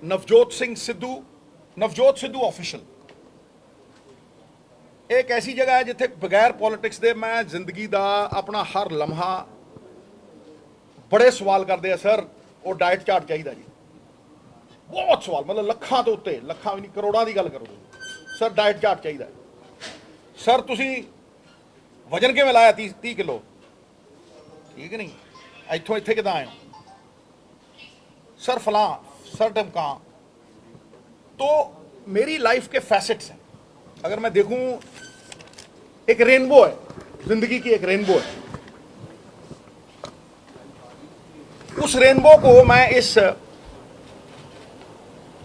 Navjot Singh Sidhu, Navjot Sidhu official. ਇਹ ਇੱਕ ਐਸੀ ਜਗ੍ਹਾ ਹੈ ਜਿੱਥੇ ਬਗੈਰ ਪੋਲਿਟਿਕਸ ਦੇ ਮੈਂ ਜ਼ਿੰਦਗੀ ਦਾ ਆਪਣਾ ਹਰ ਲਮਹਾ, ਬੜੇ ਸਵਾਲ ਕਰਦੇ ਆ ਸਰ ਉਹ ਡਾਈਟ ਚਾਰਟ ਚਾਹੀਦਾ ਜੀ, ਬਹੁਤ ਸਵਾਲ, ਮਤਲਬ ਲੱਖਾਂ ਤੋਂ ਉੱਤੇ, ਲੱਖਾਂ ਵੀ ਨਹੀਂ ਕਰੋੜਾਂ ਦੀ ਗੱਲ ਕਰੋ ਸਰ, ਡਾਈਟ ਚਾਰਟ ਚਾਹੀਦਾ ਸਰ, ਤੁਸੀਂ ਵਜਨ ਕਿਵੇਂ ਲਾਇਆ 30 ਕਿਲੋ, ਠੀਕ ਨਹੀਂ, ਇੱਥੋਂ ਇੱਥੇ ਕਿਦਾਂ ਆਏ सर फलां सर ढमकां। तो मेरी लाइफ के फैसेट्स हैं, अगर मैं देखूं एक रेनबो है, जिंदगी की एक रेनबो है, उस रेनबो को मैं इस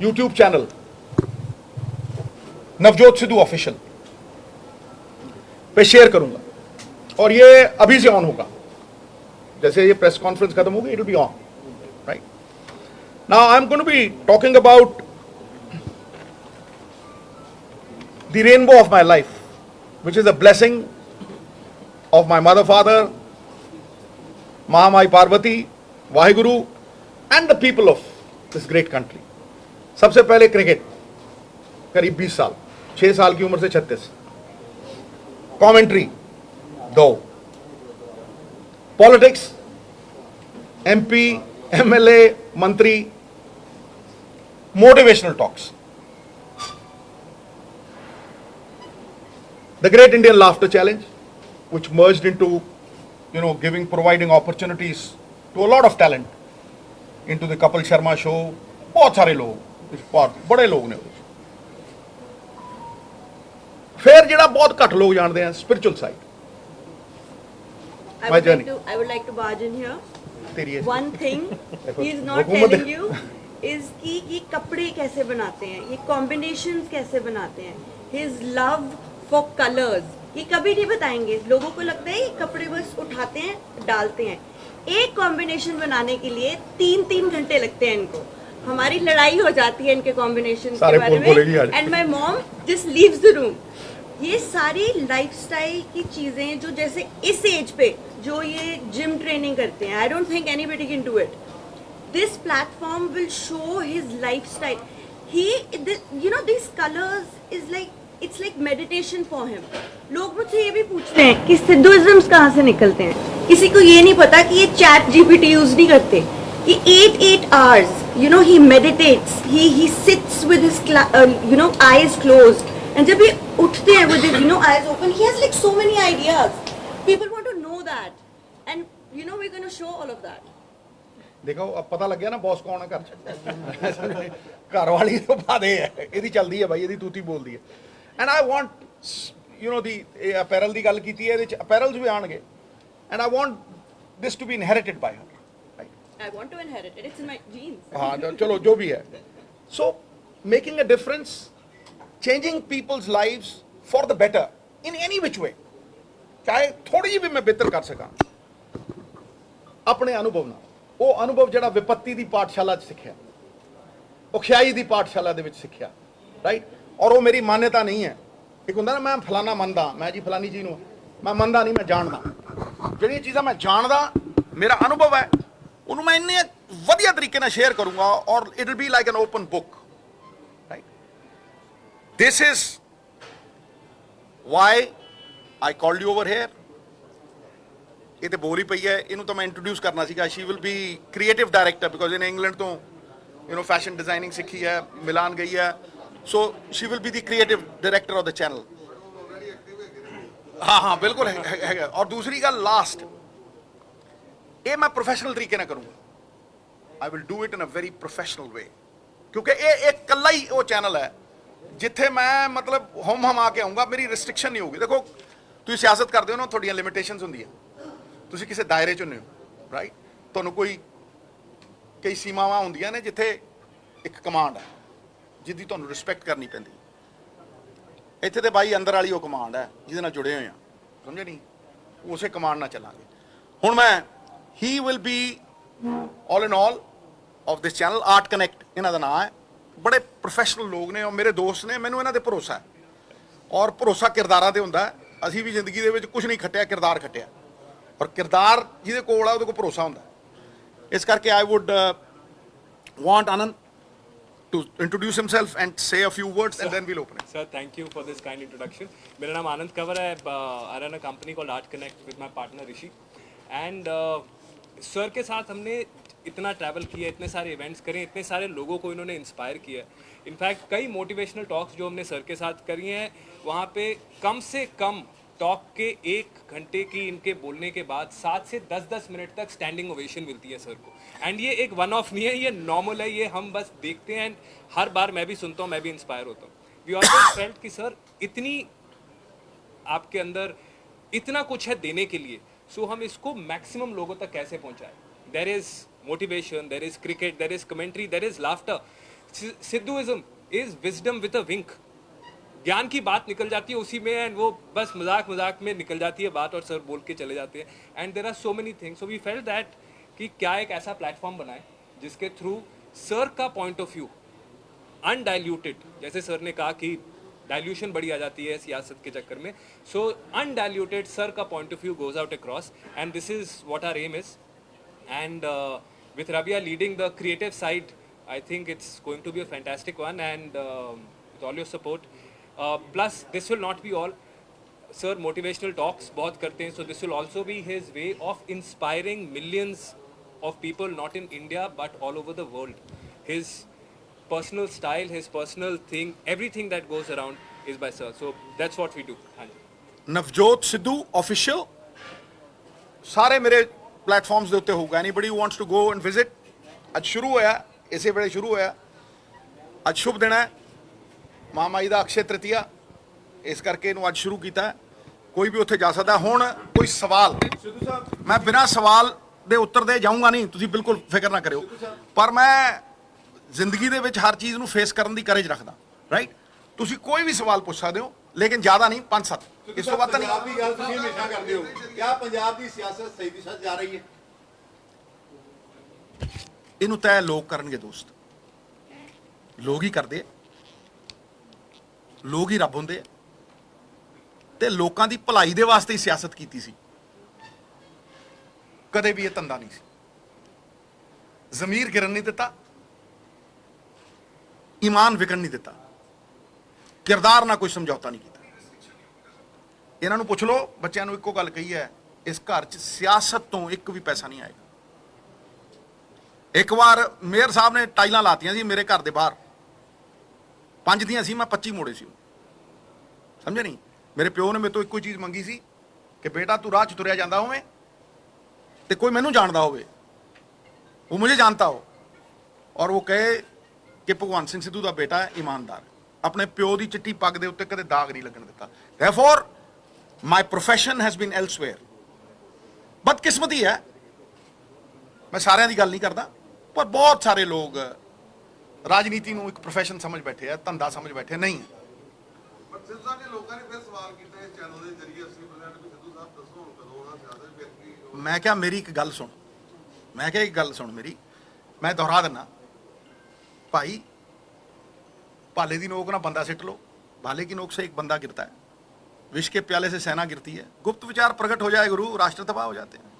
YouTube channel Navjot Sidhu official पे शेयर करूंगा, और ये अभी से ऑन होगा, जैसे ये प्रेस कॉन्फ्रेंस खत्म होगी, it will be on, right. Now I'm going to be talking about the rainbow of my life, which is a blessing of my mother, father, Mahamai Parvati, Vaheguru, and the people of this great country. सबसे पहले cricket, करीब 20 साल, 6 साल की उम्र से 36, commentary 2, politics, MP, MLA, मंत्री, motivational talks, the Great Indian Laughter Challenge, which merged into, providing opportunities to a lot of talent, into the Kapil Sharma show, बहुत सारे लोग, बड़े लोग ने। फिर जिहड़ा बहुत घट लोग जानते हैं, spiritual side, my journey. I would like to barge in here. तेरी One thing he is not telling you is कि ये कपड़े कैसे बनाते हैं, ये कॉम्बिनेशंस कैसे बनाते हैं, his love for colors, ये कभी नहीं बताएंगे। लोगों को लगता है ये कपड़े बस उठाते हैं डालते हैं, एक कॉम्बिनेशन बनाने के लिए 3-3 घंटे लगते हैं इनको। हमारी लड़ाई हो जाती है इनके कॉम्बिनेशन के बारे में, and my mom just leaves the room. ये सारी लाइफस्टाइल की चीजें जो जैसे इस एज पे जो ये जिम ट्रेनिंग करते हैं, I don't think anybody can do it. This platform will show his lifestyle. These colors is like, it's like meditation for him. लोग मुझसे ये भी पूछते हैं कि सिद्धूइज्म्स कहाँ से निकलते हैं। किसी को ये नहीं पता कि ये चैट जीपीटी यूज नहीं करते, कि 8 hours, he meditates, he sits with his eyes closed, and जब ये उठते हैं with his eyes open, he has like so many ideas. People want to know that, and we're going to show all of that. देखो अब पता लग गया ना बॉस कौन है घर च, घर वाली तो बात है, ਇਹਦੀ ਚੱਲਦੀ ਹੈ ਬਾਈ, ਇਹਦੀ ਤੂਤੀ ਬੋਲਦੀ ਹੈ। And I want the apparel ਦੀ ਗੱਲ ਕੀਤੀ ਹੈ, ਇਹਦੇ ਚ ਅਪੈਰਲਸ ਵੀ ਆਣਗੇ, and I want this to be inherited by her, right. I want to inherit it, it's in my genes. ਹਾਂ ਚਲੋ ਜੋ ਵੀ ਹੈ। So making a difference, changing people's lives for the better in any which way, ਚਾਹੇ ਥੋੜੀ ਜਿਹੀ ਵੀ ਮੈਂ ਬਿਹਤਰ ਕਰ ਸਕਾਂ ਆਪਣੇ ਅਨੁਭਵ ਨਾਲ। ਉਹ ਅਨੁਭਵ ਜਿਹੜਾ ਵਿਪੱਤੀ ਦੀ ਪਾਠਸ਼ਾਲਾ 'ਚ ਸਿੱਖਿਆ, ਔਖਿਆਈ ਦੀ ਪਾਠਸ਼ਾਲਾ ਦੇ ਵਿੱਚ ਸਿੱਖਿਆ, ਰਾਈਟ। ਔਰ ਉਹ ਮੇਰੀ ਮਾਨਤਾ ਨਹੀਂ ਹੈ। ਇੱਕ ਹੁੰਦਾ ਨਾ ਮੈਂ ਫਲਾਣਾ ਮੰਨਦਾ, ਮੈਂ ਜੀ ਫਲਾਨੀ ਚੀਜ਼ ਨੂੰ ਮੈਂ ਮੰਨਦਾ ਨਹੀਂ, ਮੈਂ ਜਾਣਦਾ। ਜਿਹੜੀਆਂ ਚੀਜ਼ਾਂ ਮੈਂ ਜਾਣਦਾ, ਮੇਰਾ ਅਨੁਭਵ ਹੈ, ਉਹਨੂੰ ਮੈਂ ਇੰਨੇ ਵਧੀਆ ਤਰੀਕੇ ਨਾਲ ਸ਼ੇਅਰ ਕਰੂੰਗਾ, ਔਰ it will be like an open book, right. This is why I called you over here. ਇਹ ਤੇ ਬੋਲ ਹੀ ਪਈ ਹੈ, ਇਹਨੂੰ ਤਾਂ ਮੈਂ ਇੰਟਰੋਡਿਊਸ ਕਰਨਾ ਸੀਗਾ। She will be creative director, because ਇਹਨੇ ਇੰਗਲੈਂਡ ਤੋਂ ਫੈਸ਼ਨ ਡਿਜ਼ਾਈਨਿੰਗ ਸਿੱਖੀ ਹੈ, ਮਿਲਾਨ ਗਈ ਹੈ, ਸੋ she will be the creative director of the channel. ਹਾਂ ਬਿਲਕੁਲ ਹੈਗਾ। ਔਰ ਦੂਸਰੀ ਗੱਲ ਲਾਸਟ, ਇਹ ਮੈਂ ਪ੍ਰੋਫੈਸ਼ਨਲ ਤਰੀਕੇ ਨਾਲ ਕਰੂੰਗਾ, I will do it in a very professional way, ਕਿਉਂਕਿ ਇਹ ਇਕੱਲਾ ਹੀ ਉਹ ਚੈਨਲ ਹੈ ਜਿੱਥੇ ਮੈਂ ਮਤਲਬ ਹਮ ਆ ਕੇ ਆਊਂਗਾ, ਮੇਰੀ ਰਿਸਟ੍ਰਿਕਸ਼ਨ ਨਹੀਂ ਹੋਊਗੀ। ਦੇਖੋ ਤੁਸੀਂ ਸਿਆਸਤ ਕਰਦੇ ਹੋ ਨਾ, ਤੁਹਾਡੀਆਂ ਲਿਮਿਟੇਸ਼ਨਸ ਹੁੰਦੀਆਂ, ਤੁਸੀਂ ਕਿਸੇ ਦਾਇਰੇ 'ਚ ਹੁੰਦੇ ਹੋ, ਰਾਈਟ। ਤੁਹਾਨੂੰ ਕਈ ਸੀਮਾਵਾਂ ਹੁੰਦੀਆਂ ਨੇ ਜਿੱਥੇ ਇੱਕ ਕਮਾਂਡ ਹੈ ਜਿਹਦੀ ਤੁਹਾਨੂੰ ਰਿਸਪੈਕਟ ਕਰਨੀ ਪੈਂਦੀ। ਇੱਥੇ ਤੇ ਬਾਈ ਅੰਦਰ ਵਾਲੀ ਉਹ ਕਮਾਂਡ ਹੈ ਜਿਹਦੇ ਨਾਲ ਜੁੜੇ ਹੋਏ ਆ, ਸਮਝੇ ਨਹੀਂ, ਉਸੇ ਕਮਾਂਡ ਨਾਲ ਚੱਲਾਂਗੇ। ਹੁਣ ਮੈਂ he will be all in all of this channel, art connect ਇਹਨਾਂ ਦਾ ਨਾਂ ਹੈ। ਬੜੇ ਪ੍ਰੋਫੈਸ਼ਨਲ ਲੋਕ ਨੇ, ਔਰ ਮੇਰੇ ਦੋਸਤ ਨੇ, ਮੈਨੂੰ ਇਹਨਾਂ ਤੇ ਭਰੋਸਾ ਹੈ, ਔਰ ਭਰੋਸਾ ਕਿਰਦਾਰਾਂ ਤੇ ਹੁੰਦਾ। ਅਸੀਂ ਵੀ ਜ਼ਿੰਦਗੀ ਦੇ ਵਿੱਚ ਕੁਝ ਨਹੀਂ ਖੱਟਿਆ, ਕਿਰਦਾਰ ਖੱਟਿਆ, ਔਰ ਕਿਰਦਾਰ ਜਿਹਦੇ ਕੋਲ ਆ ਉਹਦੇ ਕੋਲ ਭਰੋਸਾ ਹੁੰਦਾ। ਇਸ ਕਰਕੇ ਆਈ wood want Anand to introduce himself and say a few words, and then we'll open it. Sir, thank you for this kind introduction. मेरा नाम आनंद कंवर है. I run a company called Art Connect with my partner Rishi. And sir के साथ हमने इतना travel किया, इतने सारे इवेंट्स करे, इतने सारे लोगों को इन्होंने इंस्पायर किया है. इनफैक्ट कई मोटिवेशनल टॉक्स जो हमने सर के साथ करी हैं, वहाँ पे कम से कम टॉक के 1 घंटे की इनके बोलने के बाद 7 से 10 मिनट तक स्टैंडिंग ओवेशन मिलती है सर को. एंड ये एक वन ऑफ नहीं है, ये नॉर्मल है, ये हम बस देखते हैं. एंड हर बार मैं भी सुनता हूँ, मैं भी इंस्पायर होता हूँ. वी ऑलवेज फेल्ट कि सर इतनी आपके अंदर इतना कुछ है देने के लिए, सो हम इसको मैक्सिमम लोगों तक कैसे पहुँचाएं. There is motivation, there is cricket, there is commentary, there is laughter. Sidhuism is wisdom with a wink. ज्ञान की बात निकल जाती है उसी में, एंड वो बस मजाक मजाक में निकल जाती है बात, और सर बोल के चले जाते हैं. And there are so many things. So we felt that कि क्या एक ऐसा प्लेटफॉर्म बनाए जिसके थ्रू सर का पॉइंट ऑफ व्यू अनडाइल्यूटेड, जैसे सर ने कहा कि डाइल्यूशन बड़ी आ जाती है सियासत के चक्कर में, सो अनडाइल्यूटेड सर का point of view goes out across. And this is what our aim is. And with Rabia leading the creative side, I think it's going to be a fantastic one, and with all your support. Plus, this will not be all. Sir, motivational talks बहुत करते हैं, so this will also be his way of inspiring millions of people, not in India but all over the world. His personal style, his personal thing, everything that goes around is by sir. So that's what we do. हाँ जी. Navjot Sidhu official ਸਾਰੇ ਮੇਰੇ platforms ਦੇ ਉੱਤੇ ਹੋਊਗਾ. Anybody who wants to go and visit. ਅੱਜ ਸ਼ੁਰੂ ਹੋਇਆ, ਇਸੇ ਵੇਲੇ ਸ਼ੁਰੂ ਹੋਇਆ. ਅੱਜ ਸ਼ੁਭ ਦਿਨ ਹੈ, ਮਹਾਮਾਈ ਦਾ ਅਕਸ਼ੇ ਤ੍ਰਿਤੀਆ, ਇਸ ਕਰਕੇ ਇਹਨੂੰ ਅੱਜ ਸ਼ੁਰੂ ਕੀਤਾ. ਕੋਈ ਵੀ ਉੱਥੇ ਜਾ ਸਕਦਾ. ਹੁਣ ਕੋਈ ਸਵਾਲ, ਮੈਂ ਬਿਨਾਂ ਸਵਾਲ ਦੇ ਉੱਤਰ ਦੇ ਜਾਊਂਗਾ ਨਹੀਂ, ਤੁਸੀਂ ਬਿਲਕੁਲ ਫਿਕਰ ਨਾ ਕਰਿਓ. ਪਰ ਮੈਂ ਜ਼ਿੰਦਗੀ ਦੇ ਵਿੱਚ ਹਰ ਚੀਜ਼ ਨੂੰ ਫੇਸ ਕਰਨ ਦੀ ਕਰੇਜ ਰੱਖਦਾ. ਰਾਈਟ, ਤੁਸੀਂ ਕੋਈ ਵੀ ਸਵਾਲ ਪੁੱਛ ਸਕਦੇ ਹੋ, ਲੇਕਿਨ ਜ਼ਿਆਦਾ ਨਹੀਂ, 5-7, ਇਸ ਤੋਂ ਵੱਧ ਤਾਂ ਨਹੀਂ. ਪੰਜਾਬ ਦੀ ਗੱਲ ਤੁਸੀਂ ਹਮੇਸ਼ਾ ਕਰਦੇ ਹੋ. ਕਿਆ ਪੰਜਾਬ ਦੀ ਸਿਆਸਤ ਸਹੀ ਦਿਸ਼ਾ 'ਚ ਜਾ ਰਹੀ ਹੈ? ਇਹਨੂੰ ਤੈਅ ਲੋਕ ਕਰਨਗੇ ਦੋਸਤ. ਲੋਕ ਹੀ ਕਰਦੇ ਆ, ਲੋਕ ਹੀ ਰੱਬ ਹੁੰਦੇ ਆ. ਤੇ ਲੋਕਾਂ ਦੀ ਭਲਾਈ ਦੇ ਵਾਸਤੇ ਹੀ ਸਿਆਸਤ ਕੀਤੀ ਸੀ. ਕਦੇ ਵੀ ਇਹ ਧੰਦਾ ਨਹੀਂ ਸੀ. ਜ਼ਮੀਰ ਗਿਰਨ ਨਹੀਂ ਦਿੱਤਾ, ਈਮਾਨ ਵਿਕਣ ਨਹੀਂ ਦਿੱਤਾ, ਕਿਰਦਾਰ ਨਾਲ ਕੋਈ ਸਮਝੌਤਾ ਨਹੀਂ ਕੀਤਾ. ਇਹਨਾਂ ਨੂੰ ਪੁੱਛ ਲਓ, ਬੱਚਿਆਂ ਨੂੰ ਇੱਕੋ ਗੱਲ ਕਹੀ ਹੈ, ਇਸ ਘਰ 'ਚ ਸਿਆਸਤ ਤੋਂ ਇੱਕ ਵੀ ਪੈਸਾ ਨਹੀਂ ਆਏਗਾ. ਇੱਕ ਵਾਰ ਮੇਅਰ ਸਾਹਿਬ ਨੇ ਟਾਈਲਾਂ ਲਾਤੀਆਂ ਸੀ ਮੇਰੇ ਘਰ ਦੇ ਬਾਹਰ, 5 ਦੀਆਂ ਸੀ, ਮੈਂ 25 ਮੋੜੇ ਸੀ. ਸਮਝੇ ਨਹੀਂ? ਮੇਰੇ ਪਿਓ ਨੇ ਮੇਰੇ ਤੋਂ ਇੱਕੋ ਚੀਜ਼ ਮੰਗੀ ਸੀ ਕਿ ਬੇਟਾ ਤੂੰ ਰਾਹ 'ਚ ਤੁਰਿਆ ਜਾਂਦਾ ਹੋਵੇਂ ਤੇ ਕੋਈ ਮੈਨੂੰ ਜਾਣਦਾ ਹੋਵੇ, ਉਹ ਮੁਝੇ ਜਾਣता हो, और वो कहे कि भगवंत सिंह सिद्धू का बेटा है, ईमानदार, अपने प्यो की चिट्टी पग के उत्ते कदे दाग नहीं लगन दिता. Therefore my profession has been elsewhere. बदकिस्मती है, मैं सारिਆਂ ਦੀ ਗੱਲ ਨਹੀਂ करदा, पर बहुत सारे लोग राजनीति ਨੂੰ ਇੱਕ प्रोफेशन समझ बैठे है, धंधा समझ बैठे नहीं. ਸਿੱਧੂ ਸਾਹਿਬ ਨੇ ਲੋਕਾਂ ਨੇ ਫਿਰ ਸਵਾਲ ਕੀਤਾ ਇਸ ਚੈਨਲ ਦੇ ਜ਼ਰੀਏ 80% ਵੀ ਸਿੱਧੂ ਸਾਹਿਬ ਦੱਸੋ ਹੁਣ ਕਦੋਂ ਆਉਣਾ ਸਿਆਸਤ ਵਿੱਚ. ਮੈਂ ਕਿਹਾ ਮੇਰੀ ਇੱਕ ਗੱਲ ਸੁਣ, ਮੈਂ ਕਿਹਾ ਇੱਕ ਗੱਲ ਸੁਣ ਮੇਰੀ, ਮੈਂ ਦੁਹਰਾ ਦਿੰਦਾ. भाई, भाले की नोक ना बंदा सिट लो, भाले की नोक से एक बंदा गिरता है, विष के प्याले से सेना गिरती है. गुप्त विचार प्रकट हो जाए गुरु, राष्ट्र तबाह हो जाते हैं.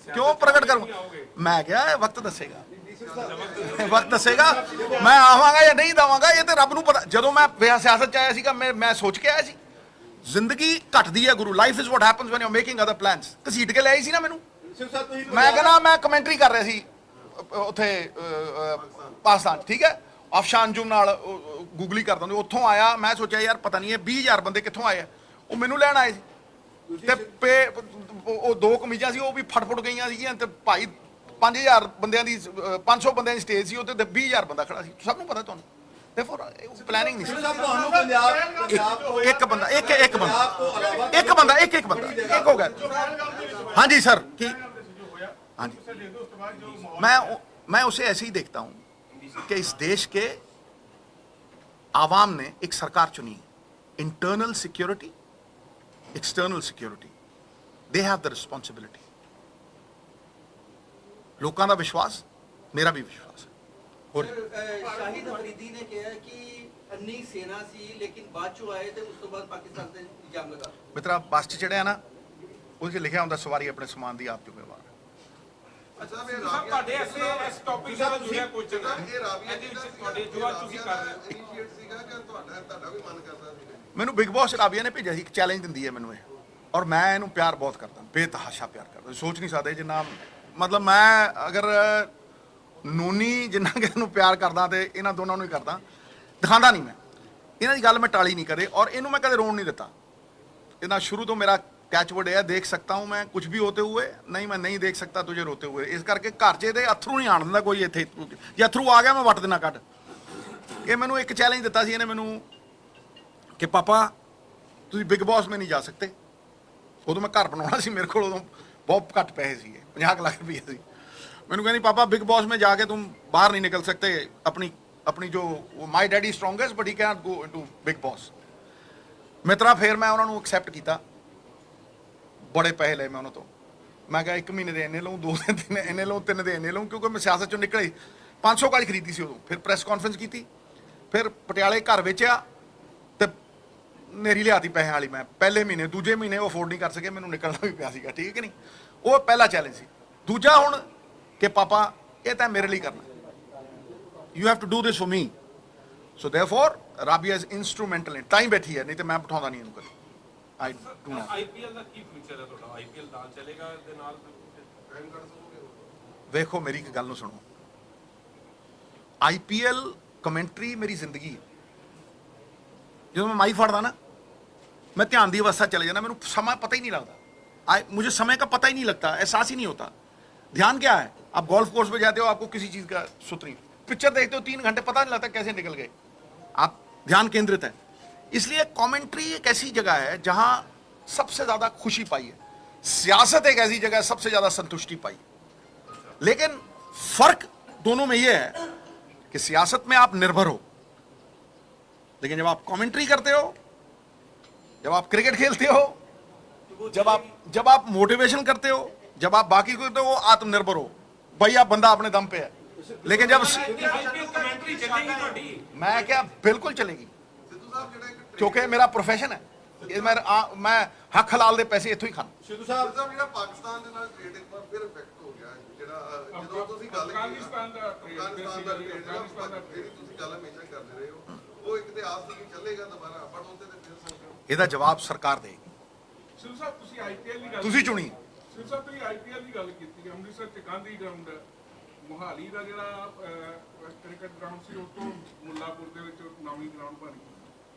क्यों प्रकट करूं? मैं क्या, वक्त दसेगा, वक्त दसेगा मैं आवांगा या नहीं आवांगा. ये तो रब नूं पता. जदों मैं सियासत च आया सीगा, मैं सोच के आया सी. जिंदगी घटदी है गुरु. Life is what happens when you are making other plans. घसीट के ले आई सी ना मैनू. मैं कहना, मैं कमेंट्री कर रहा सी ਉੱਥੇ ਪਾਕਿਸਤਾਨ, ਠੀਕ ਹੈ, ਅਫਸ਼ਾਨ ਅੰਜੁਮ ਨਾਲ ਗੂਗਲੀ ਕਰਦਾ ਹੁੰਦਾ, ਉੱਥੋਂ ਆਇਆ. ਮੈਂ ਸੋਚਿਆ ਯਾਰ ਪਤਾ ਨਹੀਂ ਇਹ 20,000 ਬੰਦੇ ਕਿੱਥੋਂ ਆਏ ਆ. ਉਹ ਮੈਨੂੰ ਲੈਣ ਆਏ ਸੀ ਤੇ ਉਹ 2 ਕਮੀਜ਼ਾਂ ਸੀ, ਉਹ ਵੀ ਫਟਫਟ ਗਈਆਂ ਸੀਗੀਆਂ. ਤੇ ਭਾਈ 5,000 ਬੰਦਿਆਂ ਦੀ 500 ਬੰਦਿਆਂ ਦੀ ਸਟੇਜ ਸੀ, ਉੱਤੇ ਤੇ 20,000 ਬੰਦਾ ਖੜਾ ਸੀ. ਸਭ ਨੂੰ ਪਤਾ ਤੁਹਾਨੂੰ. ਦੇਖੋ ਪਲੈਨਿੰਗ ਨਹੀਂ ਸੀ. ਤੁਹਾਨੂੰ ਪੰਜਾਬ ਇੱਕ ਬੰਦਾ ਇੱਕ ਬੰਦਾ ਇੱਕ ਹੋ ਗਿਆ. ਹਾਂਜੀ ਸਰ, ਕੀ? हाँ जी, मैं उसे ऐसे ही देखता हूं कि इस देश के आवाम ने एक सरकार चुनी है. Internal security, external security, they have the responsibility. लोगों का विश्वास, मेरा भी विश्वास है. और शाहिद अफरीदी ने कहा कि अन्नी सेना सी लेकिन बाद चो आए थे, उस तो बाद पाकिस्तान से इल्जाम लगा. मित्रा, बस च चढ़िया ना, उसके लिखा होंगे सवारी अपने समान की आप जिम्मेवार. ਅੱਛਾ ਵੀ ਸਭ ਤੁਹਾਡੇ ਅਸੀਂ ਇਸ ਟੌਪਿਕ ਨਾਲ ਜੁੜਿਆ ਕੁਐਸਚਨ ਹੈ ਇਹ ਰਾਬੀਆ ਇਹਦੇ ਜੀ ਵਿੱਚ ਦਾ ਤੁਹਾਡੇ ਜੋ ਅੱਜ ਤੁਸੀਂ ਕਰ ਰਹੇ ਹੋ ਇਨੀਸ਼ੀਏਟ ਸੀਗਾ ਕਿ ਤੁਹਾਡਾ ਵੀ ਮਨ ਕਰਦਾ ਸੀਗਾ ਮੈਨੂੰ ਬਿਗ ਬੌਸ ਰਾਬੀਆ ਨੇ ਭੇਜਿਆ ਸੀ, ਇੱਕ ਚੈਲੰਜ ਦਿੰਦੀ ਹੈ ਮੈਨੂੰ ਇਹ, ਔਰ ਮੈਂ ਇਹਨੂੰ ਪਿਆਰ ਬਹੁਤ ਕਰਦਾ, ਬੇਤਹਾਸ਼ਾ ਪਿਆਰ ਕਰਦਾ, ਸੋਚ ਨਹੀਂ ਸਕਦੇ ਜਿੰਨਾ, ਮਤਲਬ ਮੈਂ ਅਗਰ ਨੂਨੀ ਜਿੰਨਾ ਕਿਸੇ ਨੂੰ ਪਿਆਰ ਕਰਦਾ ਤੇ ਇਹਨਾਂ ਦੋਨਾਂ ਨੂੰ ਹੀ ਕਰਦਾ, ਦਿਖਾਉਂਦਾ ਨਹੀਂ ਮੈਂ, ਇਹਨਾਂ ਦੀ ਗੱਲ ਮੈਂ ਟਾਲੀ ਨਹੀਂ ਕਦੇ, ਔਰ ਇਹਨੂੰ ਮੈਂ ਕਦੇ ਰੋਣ ਨਹੀਂ ਦਿੱਤਾ। ਇਹਨਾਂ शुरू तो मेरा कैचवर्ड है, देख सकता हूँ मैं कुछ भी होते हुए, नहीं मैं नहीं देख सकता तुझे रोते हुए, इस करके घर 'ਚ ਇਹਦੇ ਅਥਰੂ ਨਹੀਂ ਆਣ ਦਿੰਦਾ ਕੋਈ ਇੱਥੇ, ਜੇ ਅਥਰੂ ਆ ਗਿਆ ਮੈਂ ਵੱਟ ਦੇਣਾ ਕੱਢ। ਇਹ ਮੈਨੂੰ ਇੱਕ ਚੈਲੰਜ ਦਿੱਤਾ ਸੀ ਇਹਨੇ ਮੈਨੂੰ ਕਿ ਪਾਪਾ ਤੁਸੀਂ ਬਿਗ ਬੌਸ में नहीं जा सकते। ਉਦੋਂ ਮੈਂ ਘਰ ਬਣਾਉਣਾ ਸੀ, ਮੇਰੇ ਕੋਲ ਉਦੋਂ ਬਹੁਤ ਘੱਟ ਪੈਸੇ ਸੀਗੇ, 50 ਲੱਖ ਰੁਪਏ ਸੀ। ਮੈਨੂੰ ਕਹਿੰਦੀ ਪਾਪਾ बिग बॉस में जाके तुम बाहर नहीं निकल सकते, अपनी जो my daddy strongest but he can go into Bigg Boss. मित्रा फिर मैं उन्होंने एक्सैप्ट किया, बड़े पैसे ले मैं उन्होंने, मैं क्या 1 महीने के इन्ने लूँ, 2 दिन इन्ने लूँ, 3 दिन इन्ने लूँ, क्योंकि मैं सियासत चों निकले 500 गज खरीदी सी उदों। फिर प्रैस कॉन्फ्रेंस की, फिर पटियाले घर वेचिया ते नेरी लियाती पैसे वाली, मैं पहले महीने दूजे महीने वो अफोर्ड नहीं कर सके, मैंने निकलना भी पिया सीगा, ठीक है नहीं, वो पहला चैलेंज सी। दूजा हुण कि पापा ये तो मेरे लिए करना, you have to do this for me, so therefore Rabia is instrumental in, time बैठी है, नहीं तो मैं बिठाਉਂਦਾ ਨਹੀਂ ਇਹਨੂੰ ਕਦੇ। I do not. ਆਈਪੀਐਲ ਦਾ ਕੀ ਫਿਊਚਰ ਹੈ ਤੁਹਾਡਾ? ਆਈਪੀਐਲ ਨਾਲ ਚੱਲੇਗਾ ਦੇ ਨਾਲ? ਵੇਖੋ ਮੇਰੀ ਇੱਕ ਗੱਲ ਨੂੰ ਸੁਣੋ, ਆਈਪੀਐਲ ਕਮੈਂਟਰੀ ਮੇਰੀ ਜ਼ਿੰਦਗੀ ਹੈ। ਜਦੋਂ मैं माई फड़दा ना, मैं ध्यान की अवस्था चले जाना, मैंने समय पता ही नहीं लगता, मुझे समय का पता ही नहीं लगता, एहसास ही नहीं होता। ध्यान क्या है, आप गोल्फ कोर्स पे जाते हो, आपको किसी चीज़ का सुत नहीं, पिक्चर देखते हो 3 घंटे पता नहीं लगता कैसे निकल गए, आप ध्यान केंद्रित है। इसलिए कमेंट्री एक ऐसी जगह है जहां सबसे ज्यादा खुशी पाई है, सियासत एक ऐसी जगह है सबसे ज्यादा संतुष्टि पाई है। लेकिन फर्क दोनों में यह है कि सियासत में आप निर्भर हो, लेकिन जब आप कमेंट्री करते हो, जब आप क्रिकेट खेलते हो, जब आप मोटिवेशन करते हो, जब आप बाकी को करते हो, आत्मनिर्भर हो, भाई आप बंदा अपने दम पे है। लेकिन जब ਆਈਪੀਐਲ ਕਮੈਂਟਰੀ ਚੱਲੇਗੀ ਤੁਹਾਡੀ? मैं क्या, बिल्कुल चलेगी, ਸਿੱਧੂ ਸਾਹਿਬ ਜਿਹੜਾ ਇੱਕ क्योंकि मेरा प्रोफेशन है, ये मैं हक हलाल दे पैसे इत्थों ही खाना। ਸਿੱਧੂ ਸਿੱਧੂ ਸਾਹਿਬ ਸਾਹਿਬ ਜਿਹੜਾ ਪਾਕਿਸਤਾਨ ਦੇ ਨਾਲ ਟ੍ਰੇਡ ਇੱਕ ਵਾਰ ਫਿਰ ਇਫੈਕਟ ਹੋ ਗਿਆ, ਜਿਹੜਾ ਜਦੋਂ ਤੁਸੀਂ ਗੱਲ ਕੀਤੀ ਅਫਗਾਨਿਸਤਾਨ ਦਾ trade, ਅਫਗਾਨਿਸਤਾਨ ਦਾ basically, trade, ਅਫਗਾਨਿਸਤਾਨ ਦਾ ਜਿਹੜੀ ਤੁਸੀਂ ਗੱਲ ਹਮੇਸ਼ਾ ਕਰਦੇ ਰਹੇ ਹੋ, ਉਹ ਇੱਕ ਤੇ ਆਸ ਸੀ ਕਿ ਚੱਲੇਗਾ ਦੁਬਾਰਾ, ਬਟ ਉਹਦੇ ਤੇ ਫਿਰ ਸੰਕਟ। ਇਹਦਾ ਜਵਾਬ ਸਰਕਾਰ ਦੇਗੀ, ਸਿੱਧੂ ਸਾਹਿਬ ਤੁਸੀਂ ਆਈਪੀਐਲ ਦੀ ਗੱਲ ਤੁਸੀਂ ਚੁਣੀ। ਸਿੱਧੂ ਸਾਹਿਬ ਤੁਸੀਂ ਆਈਪੀਐਲ ਦੀ ਗੱਲ ਕੀਤੀ ਹੈ, ਅੰਮ੍ਰਿਤਸਰ ਚ ਗਾਂਧੀ ਗਰਾਊਂਡ ਹੈ, ਮੁਹਾਲੀ ਦਾ ਜਿਹੜਾ ਕ੍ਰਿਕਟ ਗਰਾਊਂਡ ਸੀ, ਉਹ ਤੋਂ ਮੁੱਲਾਪੁਰ ਦੇ ਵਿੱਚ ਨਵੀਂ ਗਰਾਊਂਡ ਬਣ ਗਈ।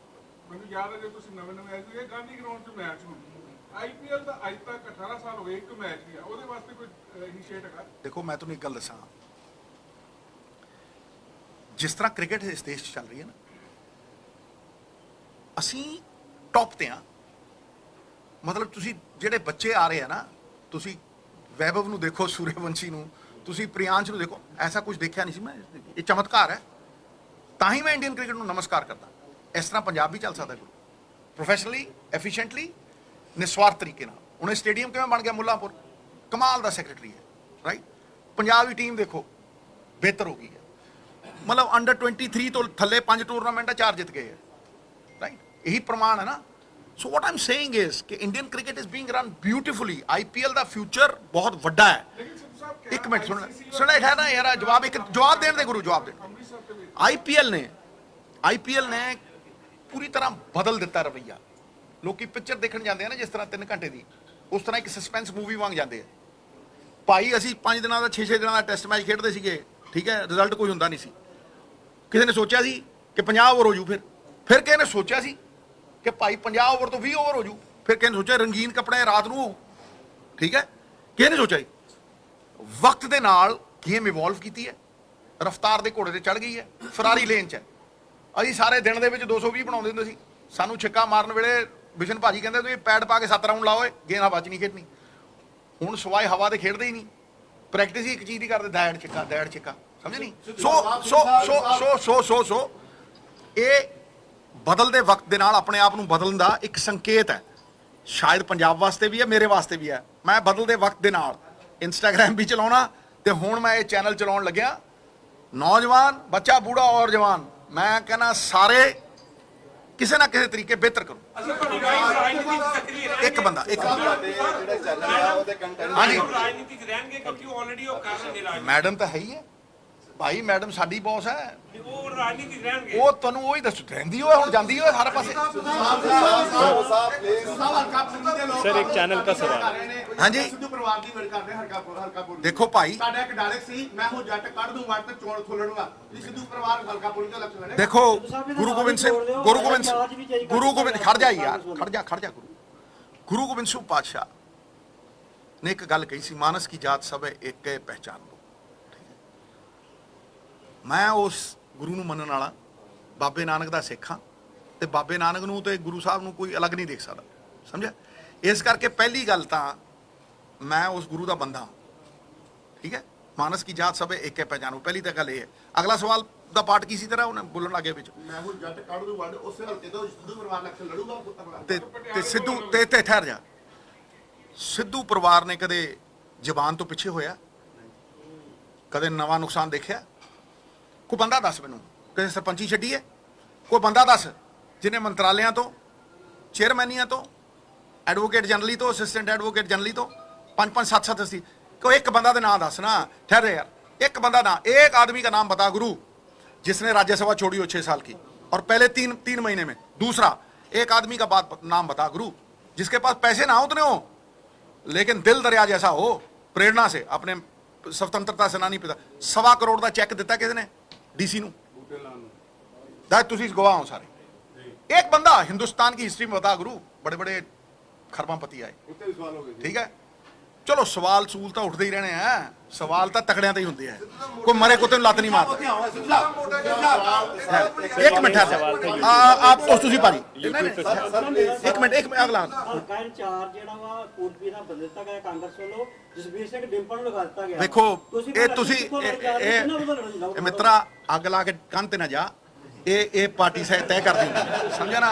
ਮੈਨੂੰ ਯਾਦ ਹੈ ਜਦੋਂ ਤੁਸੀਂ ਨਵੇਂ ਆਏ ਸੀ, ਇਹ ਗਾਂਧੀ ਗਰਾਊਂਡ 'ਚ ਮੈਚ ਹੁੰਦੇ। ਆਈਪੀਐਲ ਦਾ ਅੱਜ ਤੱਕ 18 ਸਾਲ ਹੋ ਗਏ, ਇੱਕ ਮੈਚ ਨਹੀਂ ਆ, ਉਹਦੇ ਵਾਸਤੇ ਕੋਈ ਇਨੀਸ਼ੀਏਟ ਹੈਗਾ? ਦੇਖੋ ਮੈਂ ਤੁਹਾਨੂੰ ਇੱਕ ਗੱਲ ਦੱਸਾਂ, ਜਿਸ ਤਰ੍ਹਾਂ ਕ੍ਰਿਕਟ ਇਸ ਦੇਸ਼ 'ਚ ਚੱਲ ਰਹੀ ਹੈ ਨਾ, ਅਸੀਂ ਟੌਪ ਤੇ ਆ। ਮਤਲਬ ਤੁਸੀਂ ਜਿਹੜੇ ਬੱਚੇ ਆ ਰਹੇ ਆ ਨਾ, ਤੁਸੀਂ ਵੈਭਵ ਨੂੰ ਦੇਖੋ, ਸੂਰਯਵੰਸ਼ੀ ਨੂੰ, ਤੁਸੀਂ ਪ੍ਰਿयांश ਨੂੰ ਦੇਖੋ, ਐਸਾ ਕੁਝ ਦੇਖਿਆ ਨਹੀਂ ਸੀ ਮੈਂ, ਇਹ ਚਮਤਕਾਰ ਹੈ। ਤਾਂ ਹੀ ਮੈਂ ਇੰਡੀਅਨ ਕ੍ਰਿਕਟ ਨੂੰ ਨਮਸਕਾਰ ਕਰਦਾ। ਇਸ ਤਰ੍ਹਾਂ ਪੰਜਾਬ ਵੀ ਚੱਲ ਸਕਦਾ, ਪ੍ਰੋਫੈਸ਼ਨਲੀ, ਐਫੀਸ਼ੀਐਂਟਲੀ, ਨਿਸਵਾਰਥ ਤਰੀਕੇ ਨਾਲ। ਹੁਣ ਇਹ ਸਟੇਡੀਅਮ ਕਿਵੇਂ ਬਣ ਗਿਆ ਮੁੱਲਾਂਪੁਰ, ਕਮਾਲ ਦਾ ਸੈਕਟਰੀ ਹੈ, ਰਾਈਟ। ਪੰਜਾਬ ਦੀ ਟੀਮ ਦੇਖੋ ਬਿਹਤਰ ਹੋ ਗਈ ਹੈ, ਮਤਲਬ ਅੰਡਰ 23 ਤੋਂ ਥੱਲੇ 5 ਟੂਰਨਾਮੈਂਟਾਂ 4 ਜਿੱਤ ਗਏ ਹੈ, ਰਾਈਟ। ਇਹੀ ਪ੍ਰਮਾਣ ਹੈ ਨਾ। ਸੋ ਵਾਟ ਆਈ ਐਮ ਸੇਇੰਗ ਇਜ਼ ਕਿ Indian cricket is being run beautifully. IPL the future ਬਹੁਤ ਵੱਡਾ ਹੈ। ਲੇਕਿਨ ਸਿੱਧੂ ਸਾਹਿਬ ਇੱਕ ਮਿੰਟ ਸੁਣਾ ਹੈ ਨਾ ਯਾਰ, ਜਵਾਬ ਇੱਕ ਜਵਾਬ ਦੇਣ ਦੇ ਗੁਰੂ, ਜਵਾਬ ਦੇਣ। ਅੰਮ੍ਰਿਤਸਰ ਦੇ ਵਿੱਚ ਆਈਪੀਐਲ ਨੇ ਪੂਰੀ ਤਰ੍ਹਾਂ ਬਦਲ ਦਿੱਤਾ ਰਵੱਈਆ। ਲੋਕੀ ਪਿਕਚਰ ਦੇਖਣ ਜਾਂਦੇ ਆ ਨਾ, ਜਿਸ ਤਰ੍ਹਾਂ 3 ਘੰਟੇ ਦੀ, ਉਸ ਤਰ੍ਹਾਂ ਇੱਕ ਸਸਪੈਂਸ ਮੂਵੀ ਵਾਂਗ ਜਾਂਦੇ ਆ। ਭਾਈ ਅਸੀਂ 5 ਦਿਨਾਂ ਦਾ 6 ਦਿਨਾਂ ਦਾ ਟੈਸਟ ਮੈਚ ਖੇਡਦੇ ਸੀਗੇ, ਠੀਕ ਹੈ, ਰਿਜ਼ਲਟ ਕੋਈ ਹੁੰਦਾ ਨਹੀਂ ਸੀ। ਕਿਸੇ ਨੇ ਸੋਚਿਆ ਸੀ ਕਿ 50 ਓਵਰ ਹੋ ਜੂ, ਫਿਰ ਕਿਸੇ ਨੇ ਸੋਚਿਆ ਸੀ ਕਿ ਭਾਈ 50 ਓਵਰ ਤੋਂ 20 ਓਵਰ ਹੋ ਜੂ, ਫਿਰ ਕਿਸੇ ਨੇ ਸੋਚਿਆ ਰੰਗੀਨ ਕੱਪੜੇ ਰਾਤ ਨੂੰ ਹੋਊ, ਠੀਕ ਹੈ। ਕਿਸੇ ਨੇ ਸੋਚਿਆ ਵਕਤ ਦੇ ਨਾਲ ਗੇਮ ਇਵੋਲਵ ਕੀਤੀ ਹੈ, ਰਫਤਾਰ ਦੇ ਘੋੜੇ ਤੇ ਚੜ ਗਈ ਹੈ, ਫਰਾਰੀ ਲੇਨ 'ਚ ਹੈ। ਅਸੀਂ ਸਾਰੇ ਦਿਨ ਦੇ ਵਿੱਚ 220 ਬਣਾਉਂਦੇ ਹੁੰਦੇ ਸੀ। ਸਾਨੂੰ ਛੱਕਾ ਮਾਰਨ ਵੇਲੇ ਬਿਸ਼ਨ ਭਾਜੀ ਕਹਿੰਦੇ ਤੁਸੀਂ ਪੈਡ ਪਾ ਕੇ 7 ਰਾਊਂਡ ਲਾਓ, ਗੇਂਦ ਹਵਾ 'ਚ ਨਹੀਂ ਖੇਡਣੀ। ਹੁਣ ਸਵਾਏ ਹਵਾ ਤੇ ਖੇਡਦੇ ਹੀ ਨਹੀਂ, ਪ੍ਰੈਕਟਿਸ ਹੀ ਇੱਕ ਚੀਜ਼ ਦੀ ਕਰਦੇ, ਦੈੜ ਛੱਕਾ, ਸਮਝ ਨਹੀਂ। ਸੋ ਇਹ ਬਦਲਦੇ ਵਕਤ ਦੇ ਨਾਲ ਆਪਣੇ ਆਪ ਨੂੰ ਬਦਲਣ ਦਾ ਇੱਕ ਸੰਕੇਤ ਹੈ। ਸ਼ਾਇਦ ਪੰਜਾਬ ਵਾਸਤੇ ਵੀ ਹੈ, ਮੇਰੇ ਵਾਸਤੇ ਵੀ ਹੈ। ਮੈਂ ਬਦਲਦੇ ਵਕਤ ਦੇ ਨਾਲ ਇੰਸਟਾਗ੍ਰਾਮ ਵੀ ਚਲਾਉਣਾ, ਤੇ ਹੁਣ ਮੈਂ ਇਹ ਚੈਨਲ ਚਲਾਉਣ ਲੱਗਿਆ। ਨੌਜਵਾਨ, ਬੱਚਾ, ਬੂੜਾ ਔਰ ਜਵਾਨ, ਮੈਂ ਕਹਿੰਦਾ ਸਾਰੇ ਕਿਸੇ ਨਾ ਕਿਸੇ ਤਰੀਕੇ ਬਿਹਤਰ ਕਰੂੰ। ਇੱਕ ਬੰਦਾ ਜਿਹੜੇ ਚੈਨਲ ਆ ਉਹਦੇ ਕੰਟੈਂਟ ਹਾਂਜੀ ਰਾਜਨੀਤੀ 'ਚ ਰਹਿਣਗੇ ਕਿਉਂਕਿ ਉਹ ਆਲਰੇਡੀ ਉਹ ਕਰ ਰਹੇ ਨੇ ਰਾਜਨੀਤੀ। ਮੈਡਮ ਤਾਂ ਹੈ ਹੀ ਹੈ ਭਾਈ, ਮੈਡਮ ਸਾਡੀ ਬੌਸ ਹੈ, ਉਹ ਰਾਜਨੀਤੀ 'ਚ ਰਹਿਣਗੇ। ਉਹ ਤੁਹਾਨੂੰ ਉਹੀ ਦੱਸ ਰਹਿੰਦੀ ਹੋਏ, ਹੁਣ ਜਾਂਦੀ ਹੋਏ ਹਰ ਪਾਸੇ। सर एक चैनल का सवाल ਹਾਂਜੀ ਸਿੱਧੂ ਪਰਿਵਾਰ ਦੀ ਗੱਲ ਕਰਦੇ ਹਲਕਾਪੁਰ ਦੇਖੋ ਭਾਈ, ਸਾਡਾ ਇੱਕ ਡਾਇਰੈਕਟ ਸੀ, ਮੈਂ ਹੁਣ ਜੱਟ ਕੱਢ ਦੂੰ ਵੱਟ ਤੇ ਚੋਣ ਖੋਲਣਗਾ। ਸਿੱਧੂ ਪਰਿਵਾਰ ਹਲਕਾਪੁਰ ਦਾ ਇਲੈਕਸ਼ਨ ਲੜੇਗਾ। ਦੇਖੋ ਗੁਰੂ ਗੋਬਿੰਦ ਸਿੰਘ ਖੜ ਜਾ ਯਾਰ, ਖੜ ਜਾ ਗੁਰੂ ਗੋਬਿੰਦ ਸਿੰਘ ਪਾਤਸ਼ਾਹ ਨੇ ਇੱਕ ਗੱਲ ਕਹੀ ਸੀ, ਮਾਨਸ ਕੀ ਜਾਤ ਸਭ ਹੈ ਇੱਕ ਹੈ ਪਹਿਚਾਨ ਲੋ। ਮੈਂ ਉਸ ਗੁਰੂ ਨੂੰ ਮੰਨਣ ਵਾਲਾ, ਬਾਬੇ ਨਾਨਕ ਦਾ ਸਿੱਖ ਹਾਂ, ਤੇ ਬਾਬੇ ਨਾਨਕ ਨੂੰ ਤੇ ਗੁਰੂ ਸਾਹਿਬ ਨੂੰ ਕੋਈ ਅਲੱਗ ਨਹੀਂ ਦੇਖ ਸਕਦਾ, ਸਮਝਿਆ। ਇਸ ਕਰਕੇ ਪਹਿਲੀ ਗੱਲ ਤਾਂ ਮੈਂ ਉਸ ਗੁਰੂ ਦਾ ਬੰਦਾ ਹਾਂ, ਠੀਕ ਹੈ। ਮਾਨਸ ਕੀ ਜਾਤ ਸਭ ਹੈ ਇੱਕ ਹੈ ਪਹਿਚਾਨ, ਪਹਿਲੀ ਤਾਂ ਗੱਲ ਇਹ ਹੈ। ਅਗਲਾ ਸਵਾਲ ਦਾ ਪਾਰਟ ਕੀ ਸੀ ਤੇਰਾ, ਉਹਨੇ ਬੋਲਣ ਲੱਗੇ ਵਿੱਚ ਮੈਂ ਹੁਣ ਜੱਟ ਕੱਢ ਦੂੰ ਵੱਟ, ਉਸੇ ਹਲਕੇ ਤੋਂ ਸਿੱਧੂ ਪਰਿਵਾਰ ਇਲੈਕਸ਼ਨ ਲੜੂਗਾ। ਤੇ ਸਿੱਧੂ ਤੇ ਠਹਿਰ ਜਾ, ਸਿੱਧੂ ਪਰਿਵਾਰ ਨੇ ਕਦੇ ਜ਼ਬਾਨ ਤੋਂ ਪਿੱਛੇ ਹੋਇਆ, ਕਦੇ ਨਵਾਂ ਨੁਕਸਾਨ ਦੇਖਿਆ? ਕੋਈ ਬੰਦਾ ਦੱਸ ਮੈਨੂੰ, ਕਿਸੇ ਸਰਪੰਚੀ ਛੱਡੀ ਹੈ? ਕੋਈ ਬੰਦਾ ਦੱਸ ਜਿਹਨੇ ਮੰਤਰਾਲਿਆਂ ਤੋਂ, ਚੇਅਰਮੈਨੀਆਂ ਤੋਂ, ਐਡਵੋਕੇਟ ਜਨਰਲੀ ਤੋਂ, ਅਸਿਸਟੈਂਟ ਐਡਵੋਕੇਟ ਜਨਰਲੀ ਤੋਂ 5-5 7-7 ਸੀ, कोई एक बंदा नाम दस ना, ठहरे यार, एक बंदा ना, एक आदमी का नाम बता गुरु जिसने राज्यसभा छोड़ी हो 6 साल की और पहले तीन महीने में। दूसरा, एक आदमी का नाम बता गुरु जिसके पास पैसे ना उतने हो लेकिन दिल दरिया जैसा हो, प्रेरणा से अपने स्वतंत्रता सेनानी पिता 1.25 करोड़ का चैक दिता किसने? डीसी नूं। तुसीं गवाह हो सारे। एक बंदा हिंदुस्तान की हिस्ट्री में बता गुरु, बड़े बड़े खरबापति आए, ठीक है। चलो सवाल सूल तो उठते ही रहने हैं, सवाल तो तकड़ियां ते ही होंदे हैं, कोई मरे कुत्ते नूं लत्त नहीं मारदा। एक मिनट है आप तो तुसीं भारी एक मिनट अगला ਹਲਕਾ ਇੰਚਾਰਜ ਜਿਹੜਾ ਵਾ ਕੋਟਪੀ ਦਾ ਬਦਲ ਦਿੱਤਾ ਗਿਆ ਕਾਂਗਰਸ ਵੱਲੋਂ, ਜਸਬੀਰ ਸਿੰਘ ਡਿੰਪਲ ਨੂੰ ਲਗਾ ਦਿੱਤਾ ਗਿਆ। देखो ये तुसी ये मित्रा अग ला के कंन ते ना जा, ये पार्टी से तय कर दी, समझा ना।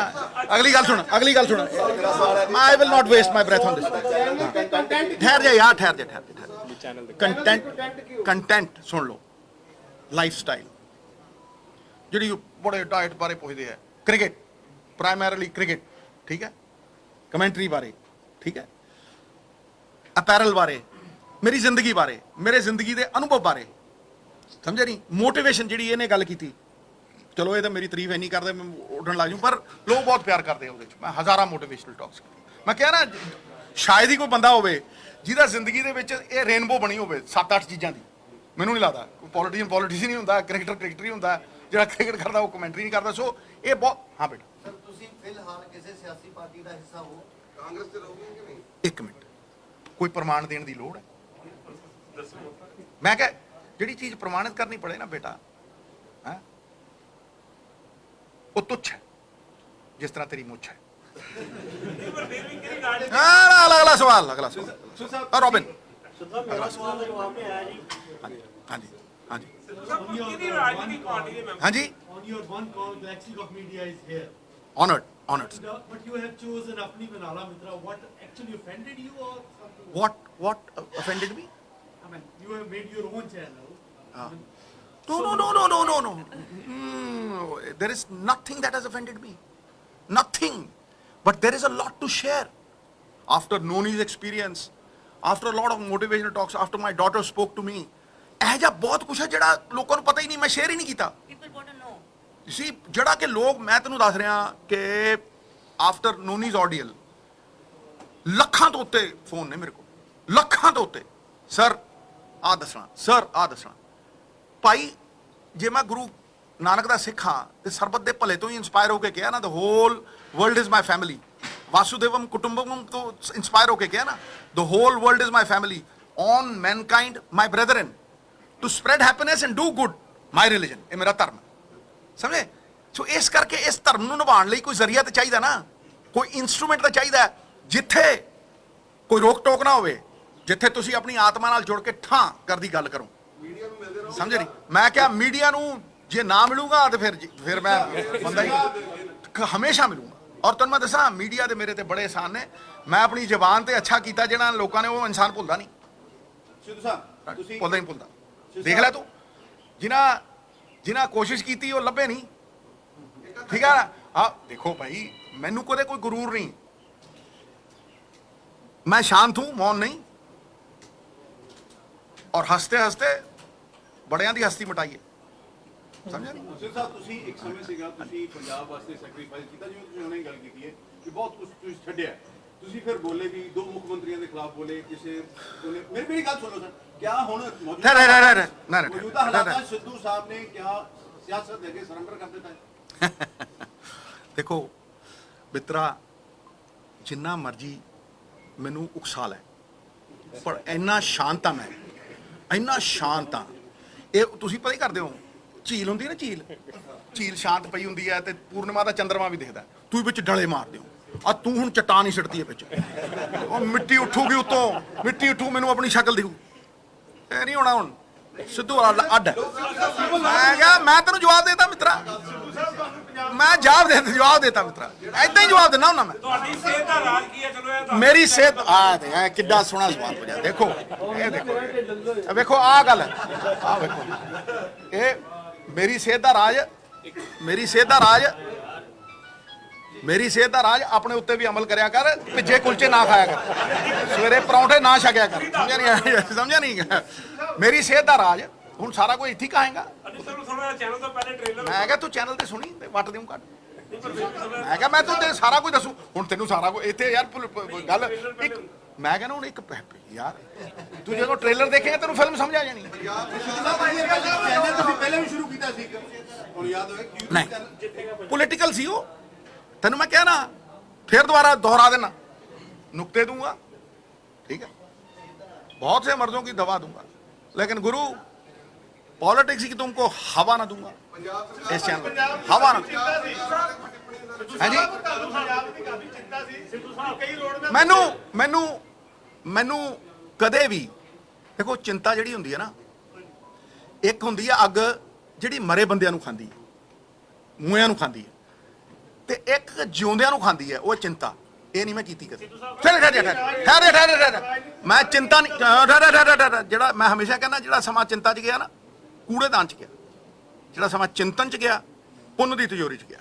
अगली गल सुन I will not waste my breath on this. ठहर जा यार, ठहर जा। कंटेंट सुन लो, लाइफस्टाइल जी बड़े डाइट बारे पूछते हैं, क्रिकेट प्राइमरीली क्रिकेट, ठीक है, कमेंट्री बारे, ठीक है, अपैरल बारे, मेरी जिंदगी बारे, मेरे जिंदगी के अनुभव बारे, समझे नहीं। मोटिवेशन जी इन्हें गल की, चलो ये तो मेरी तारीफ नहीं करते, मैं उड़न लग जाऊँ, पर लोग बहुत प्यार करते हैं। मैं हज़ारा मोटिवेशनल टॉक्स की, मैं कह ना शायद ही कोई बंदा होवे जिहदा जिंदगी दे विच ये रेनबो बनी होवे 7-8 चीज़ां दी। मैनूं नहीं लगता कोई पॉलिटिशियन नहीं होंदा, क्रिकेटर ही होंदा, जिहड़ा क्रिकेट करदा वो कमेंट्री नहीं करदा। सो ये बहुत, हाँ बेटा ਸਰ ਤੁਸੀਂ ਫਿਲਹਾਲ ਕਿਸੇ ਸਿਆਸੀ ਪਾਰਟੀ ਦਾ ਹਿੱਸਾ ਹੋ? ਕਾਂਗਰਸ ਤੇ ਰਹੋਗੇ ਕਿ ਨਹੀਂ? एक मिनट, कोई प्रमाण देने की लोड़ है? मैं क्या जिहड़ी चीज़ प्रमाणित करनी पड़े ना बेटा, है वो तुच्छ है, जिस तरह तेरी मुछ है। अगला सवाल रॉबिन। ਸਿੱਧਾ ਮੇਰਾ ਸਵਾਲ ਦਾ ਜਵਾਬ ਨਹੀਂ ਆਇਆ ਜੀ। हाँ जी हाँ जी ਕਿਹਦੀ ਰਾਜਨੀਤਿਕ ਪਾਰਟੀ ਦੇ ਮੈਂਬਰ? हाँ जी, On your one call, Galaxy of Media is here. honored. But you have chosen Apni Manala Mitra. What actually offended you, or something? What offended me? I mean, you have made your own channel. No. There is nothing that has offended me. Nothing. But there is a lot to share. After Noni's experience, after a lot of motivational talks, after my daughter spoke to me, ਇਹ ਜਿਹਾ ਬਹੁਤ ਕੁਛ ਹੈ ਜਿਹੜਾ ਲੋਕਾਂ ਨੂੰ ਪਤਾ ਹੀ ਨਹੀਂ, ਮੈਂ ਸ਼ੇਅਰ ਹੀ ਨਹੀਂ ਕੀਤਾ। People want to know. ਸੀ ਜਿਹੜਾ ਕਿ ਲੋਕ, ਮੈਂ ਤੈਨੂੰ ਦੱਸ ਰਿਹਾ ਕਿ ਆਫਟਰ ਨੋਨੀਜ਼ ਆਡੀਅਲ ਲੱਖਾਂ ਤੋਂ ਉੱਤੇ ਫੋਨ ਨੇ ਮੇਰੇ ਕੋਲ, ਲੱਖਾਂ ਤੋਂ ਉੱਤੇ। ਸਰ ਆਹ ਦੱਸਣਾ ਭਾਈ, ਜੇ ਮੈਂ ਗੁਰੂ ਨਾਨਕ ਦਾ ਸਿੱਖ ਹਾਂ ਤੇ ਸਰਬਤ ਦੇ ਭਲੇ ਤੋਂ ਹੀ ਇੰਸਪਾਇਰ ਹੋ ਕੇ ਕਿਹਾ ਨਾ, the whole world is my family, ਵਾਸੁਦੇਵਮ ਕੁਟੁੰਬਕਮ ਤੋਂ ਇੰਸਪਾਇਰ ਹੋ ਕੇ ਕਿਹਾ ਨਾ, the whole world is my family, on mankind my brethren, to spread happiness and do good, my religion, ਇਹ ਮੇਰਾ ਧਰਮ ਹੈ, ਸਮਝੇ। ਸੋ ਇਸ ਕਰਕੇ ਇਸ ਧਰਮ ਨੂੰ ਨਿਭਾਉਣ ਲਈ ਕੋਈ ਜ਼ਰੀਆ ਤਾਂ ਚਾਹੀਦਾ ਨਾ, ਕੋਈ ਇਨਸਟਰੂਮੈਂਟ ਤਾਂ ਚਾਹੀਦਾ, ਜਿੱਥੇ ਕੋਈ ਰੋਕ ਟੋਕ ਨਾ ਹੋਵੇ, ਜਿੱਥੇ ਤੁਸੀਂ ਆਪਣੀ ਆਤਮਾ ਨਾਲ ਜੁੜ ਕੇ ਠਾਂ ਕਰਦੀ ਗੱਲ ਕਰੋ, ਸਮਝੇ ਨਹੀਂ। ਮੈਂ ਕਿਹਾ ਮੀਡੀਆ ਨੂੰ ਜੇ ਨਾ ਮਿਲੂਗਾ ਤੇ ਫਿਰ ਮੈਂ ਬੰਦਾ ਹੀ ਹਮੇਸ਼ਾ ਮਿਲੂਗਾ। ਔਰ ਤੁਹਾਨੂੰ ਮੈਂ ਦੱਸਾਂ, ਮੀਡੀਆ ਦੇ ਮੇਰੇ ਤੇ ਬੜੇ ਅਹਿਸਾਨ ਨੇ। ਮੈਂ ਆਪਣੀ ਜ਼ਬਾਨ ਤੇ ਅੱਛਾ ਕੀਤਾ, ਜਿਹੜਾ ਲੋਕਾਂ ਨੇ ਉਹ ਇਨਸਾਨ ਭੁੱਲਦਾ ਨਹੀਂ, ਸਿੱਧੂ ਸਾਹਿਬ ਤੁਸੀਂ ਭੁੱਲਦਾ ਨਹੀਂ ਭੁੱਲਦਾ। ਦੇਖ ਲੈ ਤੂੰ, ਜਿਨ੍ਹਾਂ ਕੋਸ਼ਿਸ਼ ਕੀਤੀ ਉਹ ਲੱਭੇ ਨਹੀਂ। ਠੀਕ ਹੈ ਨਾ? ਆ ਦੇਖੋ ਭਾਈ, ਮੈਨੂੰ ਕਦੇ ਕੋਈ ਗਰੂਰ ਨਹੀਂ, मैं शांत हूं, मौन नहीं, और हंसते हंसते बड़ियां दी हस्ती मिटाइए, समझा नहीं? ਸਿੰਘ ਸਾਹਿਬ ਤੁਸੀਂ ਇੱਕ ਸਮੇਂ ਸੀਗਾ ਤੁਸੀਂ ਪੰਜਾਬ ਵਾਸਤੇ ਸੈਕਰੀਫਾਈਸ ਕੀਤਾ, ਜਿਵੇਂ ਤੁਸੀਂ ਹੁਣੇ ਗੱਲ ਕੀਤੀ ਹੈ ਕਿ ਬਹੁਤ ਕੁਝ ਤੁਸੀਂ ਛੱਡਿਆ, ਤੁਸੀਂ ਫਿਰ ਬੋਲੇ ਵੀ 2 ਮੁੱਖ ਮੰਤਰੀਆਂ ਦੇ ਖਿਲਾਫ ਬੋਲੇ, ਕਿਸੇ ਬੋਲੇ। ਮੇਰੀ ਗੱਲ ਸੁਣੋ ਸਰ, ਕਿਆ ਹੁਣ ਮੌਜੂਦਾ ਹਾਲਾਤਾਂ ਸਿੱਧੂ ਸਾਹਿਬ ਨੇ ਕਿਆ ਸਿਆਸਤ ਦੇ ਅੱਗੇ ਸਰੈਂਡਰ ਕਰ ਦਿੱਤਾ ਹੈ? देखो मित्रा, जिन्ना मर्जी ਮੈਨੂੰ ਉਕਸਾ ਲੈ, ਪਰ ਇੰਨਾ ਸ਼ਾਂਤ ਆ ਮੈਂ, ਇੰਨਾ ਸ਼ਾਂਤ ਆ। ਇਹ ਤੁਸੀਂ ਪਤਾ ਹੀ ਕਰਦੇ ਹੋ, ਝੀਲ ਹੁੰਦੀ ਨਾ, ਝੀਲ ਸ਼ਾਂਤ ਪਈ ਹੁੰਦੀ ਹੈ ਤੇ ਪੂਰਨਿਮਾ ਦਾ ਚੰਦਰਮਾ ਵੀ ਦਿਖਦਾ, ਤੁਸੀਂ ਵਿੱਚ ਡਲੇ ਮਾਰਦੇ ਹੋ। ਆ ਤੂੰ ਹੁਣ ਚਟਾਨ ਹੀ ਸਿੱਟਦੀ ਹੈ ਵਿੱਚ, ਉਹ ਮਿੱਟੀ ਉੱਠੂਗੀ ਉੱਤੋਂ, ਮਿੱਟੀ ਉੱਠੂ, ਮੈਨੂੰ ਆਪਣੀ ਸ਼ਕਲ ਦਿਖੂ। ਇਹ ਨਹੀਂ ਹੋਣਾ ਹੁਣ, ਸਿੱਧੂ ਵਾਲਾ ਅੱਡ। ਮੈਂ ਕਿਹਾ ਮੈਂ ਤੈਨੂੰ ਜਵਾਬ ਦੇਤਾ ਮਿੱਤਰਾ, ਮੈਂ ਜਵਾਬ ਦੇਤਾ ਮਿੱਤਰਾ, ਏਦਾਂ ਹੀ ਜਵਾਬ ਦਿੰਦਾ ਹੁੰਦਾ ਮੈਂ। ਤੁਹਾਡੀ ਸਿਹਤ ਦਾ ਰਾਜ ਕੀ ਹੈ? ਚਲੋ ਇਹ ਮੇਰੀ ਸਿਹਤ ਆ ਤੇ ਐ ਕਿੱਡਾ ਸੋਹਣਾ ਸਵਾਲ ਪੁੱਛਿਆ। ਦੇਖੋ ਇਹ ਦੇਖੋ, ਵੇਖੋ ਆਹ ਗੱਲ, ਆਹ ਵੇਖੋ, ਇਹ ਮੇਰੀ ਸਿਹਤ ਦਾ ਰਾਜ, ਮੇਰੀ ਸਿਹਤ ਦਾ ਰਾਜ ਆਪਣੇ ਉੱਤੇ ਵੀ ਅਮਲ ਕਰਿਆ ਕਰ। ਭਿੱਜੇ ਕੁਲਚੇ ਨਾ ਖਾਇਆ ਕਰ, ਸਵੇਰੇ ਪਰੌਂਠੇ ਨਾ ਛਕਿਆ ਕਰ, ਸਮਝਿਆ ਨਹੀਂ? ਮੇਰੀ ਸਿਹਤ ਦਾ ਰਾਜ, ਹੁਣ ਸਾਰਾ ਕੁਝ ਇੱਥੇ ਹੀ ਕਹਾਂਗਾ। ਥੋੜਾ ਚੈਨਲ ਤੋਂ ਪਹਿਲੇ ਟ੍ਰੇਲਰ ਮੈਂ ਕਿਹਾ ਤੂੰ ਚੈਨਲ ਤੇ ਸੁਣੀ ਤੇ ਵੱਟ ਦੇਉਂ ਕੱਢ। ਮੈਂ ਕਿਹਾ ਮੈਂ ਤੂੰ ਤੇ ਸਾਰਾ ਕੁਝ ਦੱਸੂ, ਹੁਣ ਤੈਨੂੰ ਸਾਰਾ ਕੁਝ ਇੱਥੇ ਯਾਰ ਗੱਲ ਇੱਕ, ਮੈਂ ਕਹਿੰਦਾ ਹੁਣ ਇੱਕ ਯਾਰ ਤੂੰ ਜਦੋਂ ਟ੍ਰੇਲਰ ਦੇਖੇਗਾ ਤੈਨੂੰ ਫਿਲਮ ਸਮਝ ਆ ਜਾਣੀ। ਚੈਨਲ ਤੁਸੀਂ ਪਹਿਲਾਂ ਵੀ ਸ਼ੁਰੂ ਕੀਤਾ ਸੀ, ਹੁਣ ਯਾਦ ਹੋਵੇ ਨਹੀਂ ਪੋਲੀਟੀਕਲ ਸੀ ਉਹ, ਤੈਨੂੰ ਮੈਂ ਕਹਿਣਾ फिर दोबारा दोहरा देना, नुक्ते दूंगा, ठीक है, बहुत से मर्दों की दवा दूंगा, लेकिन गुरु पॉलिटिक्स की तुमको हवा ना दूंगा इस चैनल, हवा ना। है जी, मैनू मैनू मैनू कदे भी देखो चिंता जिहड़ी हुंदी है ना, एक हुंदी है अग जिहड़ी मरे बंदियां नूं खांदी है, मूहियां नूं खांदी है, ते एक जिउंदियां नूं खांदी है वो चिंता। ये नहीं मैं कीती कदे। ठहर मैं चिंता नहीं, जिहड़ा मैं हमेशा कहना जिहड़ा समा चिंता च गया ना कूड़ेदान च गया, जिहड़ा समा चिंतन च गया पुन्न दी तिजोरी च गया।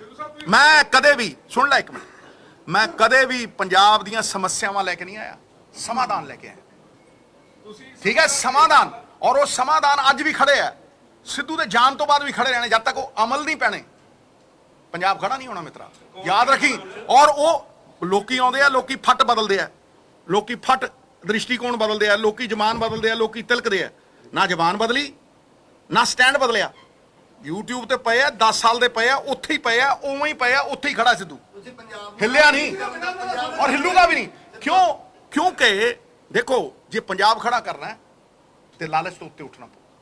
मैं कदे भी सुन ला एक मिनट, मैं कदे भी पंजाब दीयां समस्यावां लैके नहीं आया, समाधान लैके आया, ठीक है, समाधान। और वो समाधान अज भी खड़े है, सिद्धू दे जान तो बाद भी खड़े रहने, जब तक वो अमल नहीं पैने पंजाब खड़ा नहीं होना मित्रा, याद रखी। और वो लोकी आउंदे आ, लोकी फट बदलते हैं, लोकी फट दृष्टिकोण बदलते हैं, लोकी जबान बदलते हैं, लोकी तिलकते हैं। ना जबान बदली ना स्टैंड बदलिया, यूट्यूब ते पे 10 साल दे पे उत्थे ही पे, उवें ही पे, उत्थे ही खड़ा सिद्धू, हिलिया नहीं और हिलूगा भी नहीं। क्यों? क्योंकि देखो जे पंजाब खड़ा करना है तो लालच तो उत्ते उठना।